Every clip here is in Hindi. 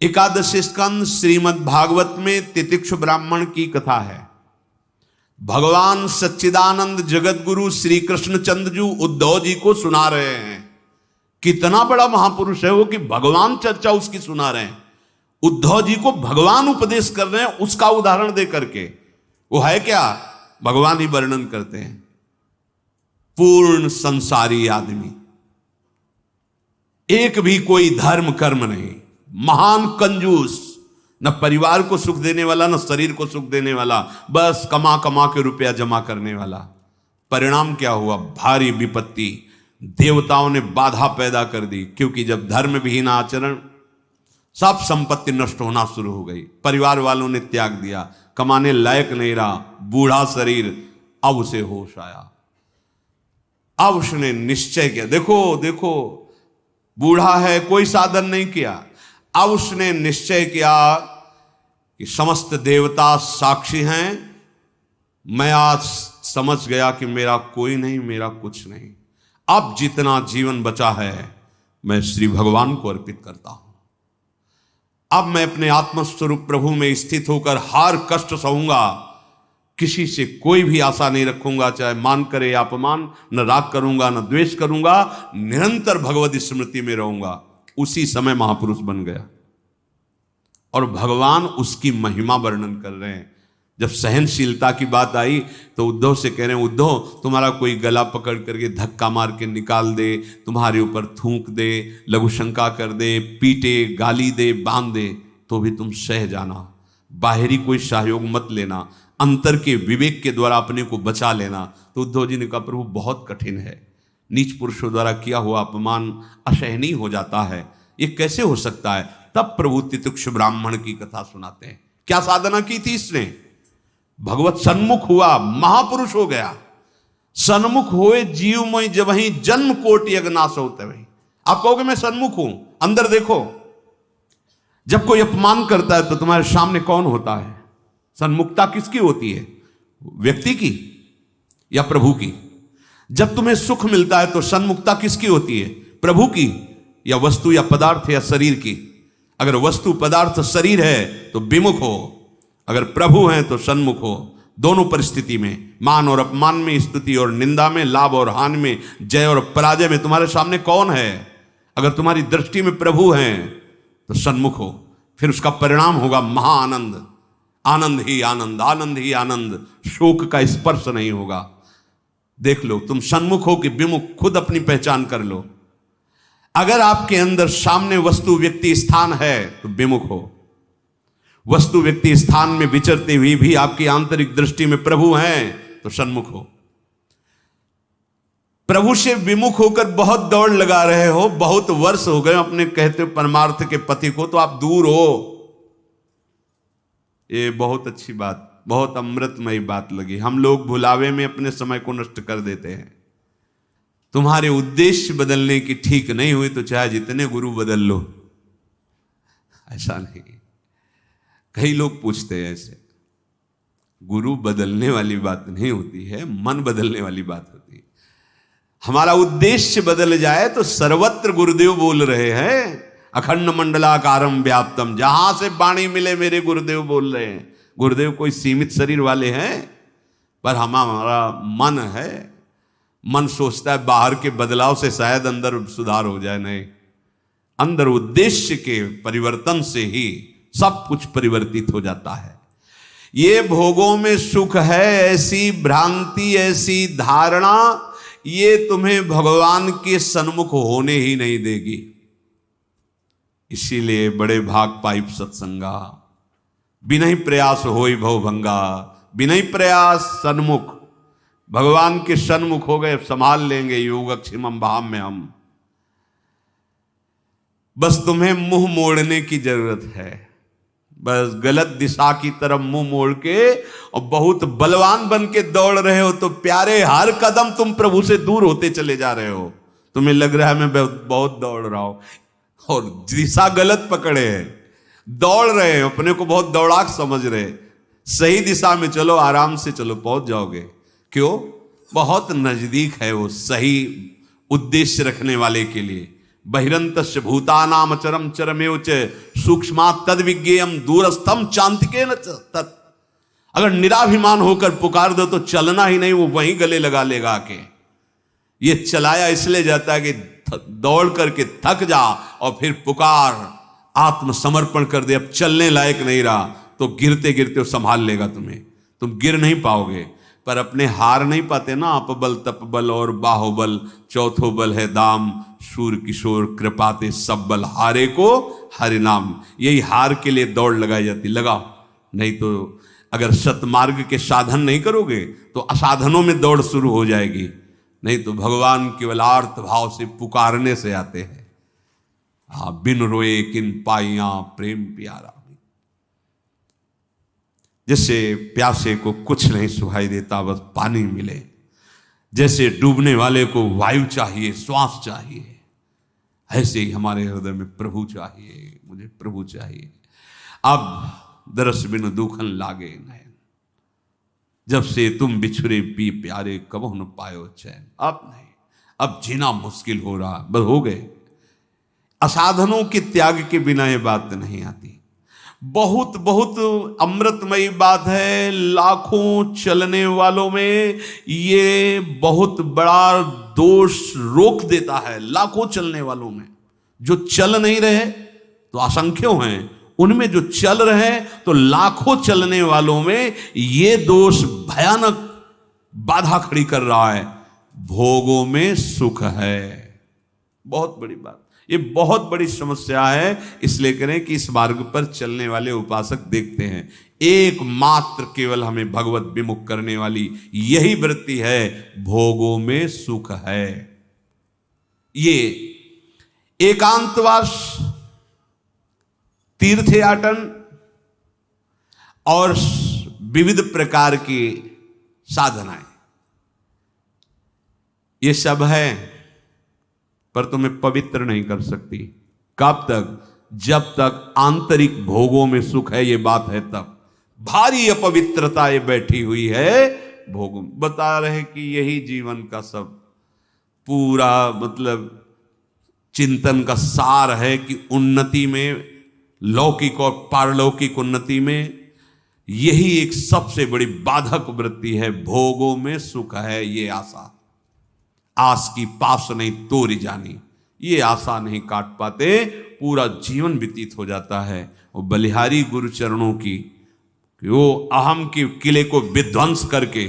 एकादश स्कंद श्रीमद् भागवत में तितिक्ष ब्राह्मण की कथा है। भगवान सच्चिदानंद जगत गुरु श्री कृष्ण चंद्र जी उद्धव जी को सुना रहे हैं। कितना बड़ा महापुरुष है वो कि भगवान चर्चा उसकी सुना रहे हैं। उद्धव जी को भगवान उपदेश कर रहे हैं, उसका उदाहरण दे करके। वो है क्या? भगवान ही वर्णन करते हैं। पूर्ण संसारी आदमी, एक भी कोई धर्म कर्म नहीं, महान कंजूस, न परिवार को सुख देने वाला न शरीर को सुख देने वाला, बस कमा कमा के रुपया जमा करने वाला। परिणाम क्या हुआ? भारी विपत्ति, देवताओं ने बाधा पैदा कर दी, क्योंकि जब धर्म विहीन आचरण, सब संपत्ति नष्ट होना शुरू हो गई। परिवार वालों ने त्याग दिया, कमाने लायक नहीं रहा, बूढ़ा शरीर। अब उसे होश आया, अब उसने निश्चय किया, देखो देखो बूढ़ा है, कोई साधन नहीं किया। अब उसने निश्चय किया कि समस्त देवता साक्षी हैं, मैं आज समझ गया कि मेरा कोई नहीं, मेरा कुछ नहीं। अब जितना जीवन बचा है मैं श्री भगवान को अर्पित करता हूं। अब मैं अपने आत्मस्वरूप प्रभु में स्थित होकर हर कष्ट सहूंगा, किसी से कोई भी आशा नहीं रखूंगा, चाहे मान करे या अपमान, न राग करूंगा न द्वेष करूंगा, निरंतर भगवत स्मृति में रहूंगा। उसी समय महापुरुष बन गया और भगवान उसकी महिमा वर्णन कर रहे हैं। जब सहनशीलता की बात आई तो उद्धव से कह रहे हैं, उद्धव तुम्हारा कोई गला पकड़ करके धक्का मार के निकाल दे, तुम्हारे ऊपर थूक दे, लघुशंका कर दे, पीटे, गाली दे, बांध दे, तो भी तुम सह जाना। बाहरी कोई सहयोग मत लेना, अंतर के विवेक के द्वारा अपने को बचा लेना। तो उद्धव जी ने कहा, प्रभु बहुत कठिन है, नीच पुरुषों द्वारा किया हुआ अपमान असहनीय हो जाता है, ये कैसे हो सकता है? तब प्रभु तितिक्ष ब्राह्मण की कथा सुनाते हैं। क्या साधना की थी इसने? भगवत सन्मुख हुआ, महापुरुष हो गया। सन्मुख हुए जीव में जब वही जन्म कोटि अगनाश होते वही। आप कहोगे मैं सन्मुख हूं, अंदर देखो। जब कोई अपमान करता है तो तुम्हारे सामने कौन होता है? सन्मुखता किसकी होती है? व्यक्ति की या प्रभु की? जब तुम्हें सुख मिलता है तो सन्मुखता किसकी होती है? प्रभु की या वस्तु या पदार्थ या शरीर की? अगर वस्तु पदार्थ शरीर है तो विमुख हो, अगर प्रभु हैं तो सन्मुख हो। दोनों परिस्थिति में, मान और अपमान में, स्तुति और निंदा में, लाभ और हानि में, जय और पराजय में तुम्हारे सामने कौन है? अगर तुम्हारी दृष्टि में प्रभु हैं तो सन्मुख हो, फिर उसका परिणाम होगा महाआनंद। आनंद ही आनंद, आनंद ही आनंद, शोक का स्पर्श नहीं होगा। देख लो, तुम सन्मुख हो कि विमुख, खुद अपनी पहचान कर लो। अगर आपके अंदर सामने वस्तु व्यक्ति स्थान है तो विमुख हो। वस्तु व्यक्ति स्थान में विचरते हुए भी आपकी आंतरिक दृष्टि में प्रभु हैं तो सन्मुख हो। प्रभु से विमुख होकर बहुत दौड़ लगा रहे हो, बहुत वर्ष हो गए अपने कहते परमार्थ के पति को, तो आप दूर हो। ये बहुत अच्छी बात, बहुत अमृतमयी बात लगी। हम लोग भुलावे में अपने समय को नष्ट कर देते हैं। तुम्हारे उद्देश्य बदलने की ठीक नहीं हुई तो चाहे जितने गुरु बदल लो, ऐसा नहीं। कई लोग पूछते हैं ऐसे, गुरु बदलने वाली बात नहीं होती है, मन बदलने वाली बात होती है। हमारा उद्देश्य बदल जाए तो सर्वत्र गुरुदेव बोल रहे हैं, अखंड मंडलाकारम व्याप्तम, जहां से वाणी मिले मेरे गुरुदेव बोल रहे हैं। गुरुदेव कोई सीमित शरीर वाले हैं? पर हमारा मन है, मन सोचता है बाहर के बदलाव से शायद अंदर सुधार हो जाए। नहीं, अंदर उद्देश्य के परिवर्तन से ही सब कुछ परिवर्तित हो जाता है। ये भोगों में सुख है ऐसी भ्रांति, ऐसी धारणा, ये तुम्हें भगवान के सन्मुख होने ही नहीं देगी। इसीलिए बड़े भाग पाइप सत्संगा, बिना प्रयास होई भव भंगा। बिना प्रयास सन्मुख, भगवान के सन्मुख हो गए, संभाल लेंगे योगक्षेमम भाव में हम। बस तुम्हें मुंह मोड़ने की जरूरत है। बस गलत दिशा की तरफ मुंह मोड़ के और बहुत बलवान बन के दौड़ रहे हो तो प्यारे, हर कदम तुम प्रभु से दूर होते चले जा रहे हो। तुम्हें लग रहा है मैं बहुत दौड़ रहा हूं और दिशा गलत पकड़े है, दौड़ रहे हैं, अपने को बहुत दौड़ाक समझ रहे। सही दिशा में चलो, आराम से चलो, पहुंच जाओगे। क्यों? बहुत नजदीक है वो सही उद्देश्य रखने वाले के लिए। बहिरंतस्य भूतानाम चरम चरमेव च सूक्ष्मात् तद विज्ञेयम दूरस्थम चांतिके न तत्। अगर निराभिमान होकर पुकार दो तो चलना ही नहीं, वो वहीं गले लगा लेगा आके। ये चलाया इसलिए जाता है कि दौड़ करके थक जा और फिर पुकार, आत्मसमर्पण कर दे, अब चलने लायक नहीं रहा तो गिरते गिरते वो संभाल लेगा तुम्हें, तुम गिर नहीं पाओगे। पर अपने हार नहीं पाते ना, अपबल तपबल और बाहुबल, चौथो बल है दाम, शूर किशोर कृपाते सब बल हारे को हरि नाम। यही हार के लिए दौड़ लगाई जाती, लगाओ। नहीं तो अगर सतमार्ग के साधन नहीं करोगे तो असाधनों में दौड़ शुरू हो जाएगी। नहीं तो भगवान केवल आर्त भाव से पुकारने से आते हैं। हाँ, बिन रोए किन पाइया प्रेम प्यारा। जैसे प्यासे को कुछ नहीं सुहाई देता, बस पानी मिले। जैसे डूबने वाले को वायु चाहिए, श्वास चाहिए, ऐसे ही हमारे हृदय में प्रभु चाहिए, मुझे प्रभु चाहिए। अब दरस बिन दुखन लागे नयन, जब से तुम बिछुरे पी प्यारे कबहु न पायो चैन। अब नहीं, अब जीना मुश्किल हो रहा, बस हो गए। असाधनों के त्याग के बिना ये बात नहीं आती। बहुत बहुत अमृतमयी बात है। लाखों चलने वालों में ये बहुत बड़ा दोष रोक देता है। लाखों चलने वालों में जो चल नहीं रहे तो असंख्यों हैं, उनमें जो चल रहे हैं तो लाखों चलने वालों में ये दोष भयानक बाधा खड़ी कर रहा है। भोगों में सुख है, बहुत बड़ी बात, ये बहुत बड़ी समस्या है। इसलिए करें कि इस मार्ग पर चलने वाले उपासक देखते हैं, एकमात्र केवल हमें भगवत विमुख करने वाली यही वृत्ति है, भोगों में सुख है। ये एकांतवास, तीर्थयाटन और विविध प्रकार की साधनाएं, ये सब है, पर तुम्हें पवित्र नहीं कर सकती। कब तक? जब तक आंतरिक भोगों में सुख है, ये बात है तब। भारी अपवित्रता ये बैठी हुई है भोगों। बता रहे कि यही जीवन का सब पूरा मतलब चिंतन का सार है कि उन्नति में, लौकिक और पारलौकिक उन्नति में यही एक सबसे बड़ी बाधक वृत्ति है। भोगों में सुख है, ये आशा। आस की पास नहीं तोरी जानी, ये आशा नहीं काट पाते, पूरा जीवन व्यतीत हो जाता है। वो बलिहारी गुरु चरणों की कि वो अहम के किले को विध्वंस करके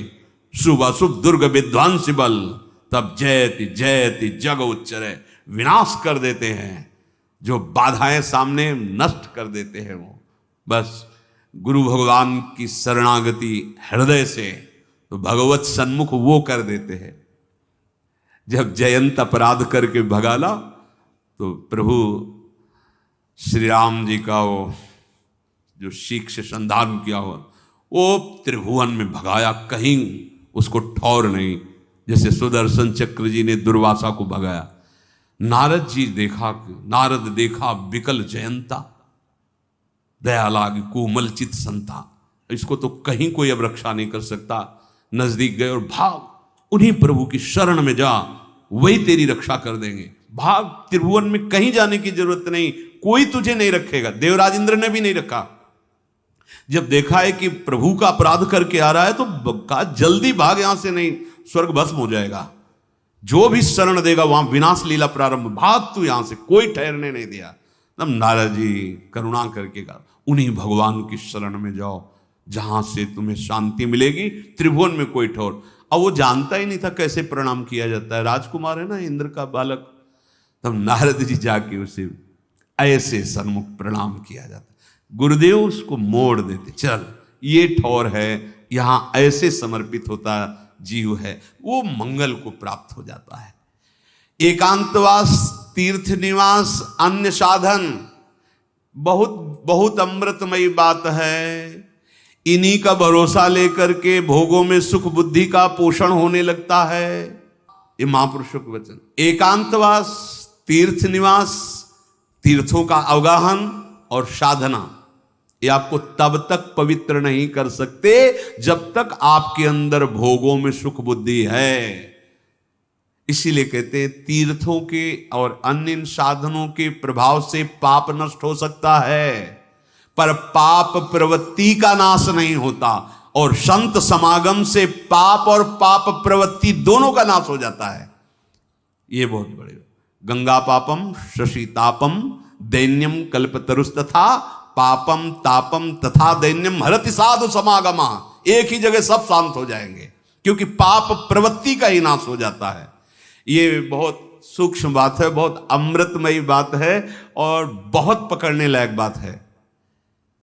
शुभ अशुभ दुर्ग विध्वंस बल, तब जयति जयति जग उच्चरे, विनाश कर देते हैं। जो बाधाएं सामने नष्ट कर देते हैं वो बस गुरु भगवान की शरणागति हृदय से तो भगवत सन्मुख वो कर देते हैं। जब जयंत अपराध करके भगाला तो प्रभु श्री राम जी का वो जो सीख से संधान किया हुआ वो त्रिभुवन में भगाया, कहीं उसको ठौर नहीं। जैसे सुदर्शन चक्र जी ने दुर्वासा को भगाया। नारद जी देखा, नारद देखा विकल जयंता, दया लाग कोमल चित संता, इसको तो कहीं कोई अब रक्षा नहीं कर सकता। नजदीक गए और भाग, उन्हीं प्रभु की शरण में जा, वही तेरी रक्षा कर देंगे। भाग, त्रिभुवन में कहीं जाने की जरूरत नहीं, कोई तुझे नहीं रखेगा। देवराज इंद्र ने भी नहीं रखा। जब देखा है कि प्रभु का अपराध करके आ रहा है तो कहा जल्दी भाग यहां से, नहीं स्वर्ग भस्म हो जाएगा। जो भी शरण देगा वहां विनाश लीला प्रारंभ, भाग तू यहां से, कोई ठहरने नहीं दिया। तब नारद जी करुणा करके कहा उन्हीं भगवान की शरण में जाओ जहां से तुम्हें शांति मिलेगी, त्रिभुवन में कोई ठोर। अब वो जानता ही नहीं था कैसे प्रणाम किया जाता है, राजकुमार है ना इंद्र का बालक। तब नारद जी जाके उसे ऐसे सन्मुख प्रणाम किया जाता। गुरुदेव उसको मोड़ देते, चल ये ठौर है, यहां ऐसे समर्पित होता जीव है, वो मंगल को प्राप्त हो जाता है। एकांतवास, तीर्थ निवास, अन्य साधन, बहुत बहुत अमृतमयी बात है। इन्हीं का भरोसा लेकर के भोगों में सुख बुद्धि का पोषण होने लगता है। ये महापुरुषों के वचन। एकांतवास, तीर्थ निवास, तीर्थों का अवगाहन और साधना, ये आपको तब तक पवित्र नहीं कर सकते जब तक आपके अंदर भोगों में सुख बुद्धि है। इसीलिए कहते हैं तीर्थों के और अन्य इन साधनों के प्रभाव से पाप नष्ट हो सकता है, पर पाप प्रवृत्ति का नाश नहीं होता। और संत समागम से पाप और पाप प्रवृत्ति दोनों का नाश हो जाता है। ये बहुत बड़े। गंगा पापम शशि तापम दैन्यम कल्पतरुस्तथा पापम तापम तथा दैन्यम हरति साधु समागमा। एक ही जगह सब शांत हो जाएंगे, क्योंकि पाप प्रवृत्ति का ही नाश हो जाता है। ये बहुत सूक्ष्म बात है, बहुत अमृतमयी बात है और बहुत पकड़ने लायक बात है।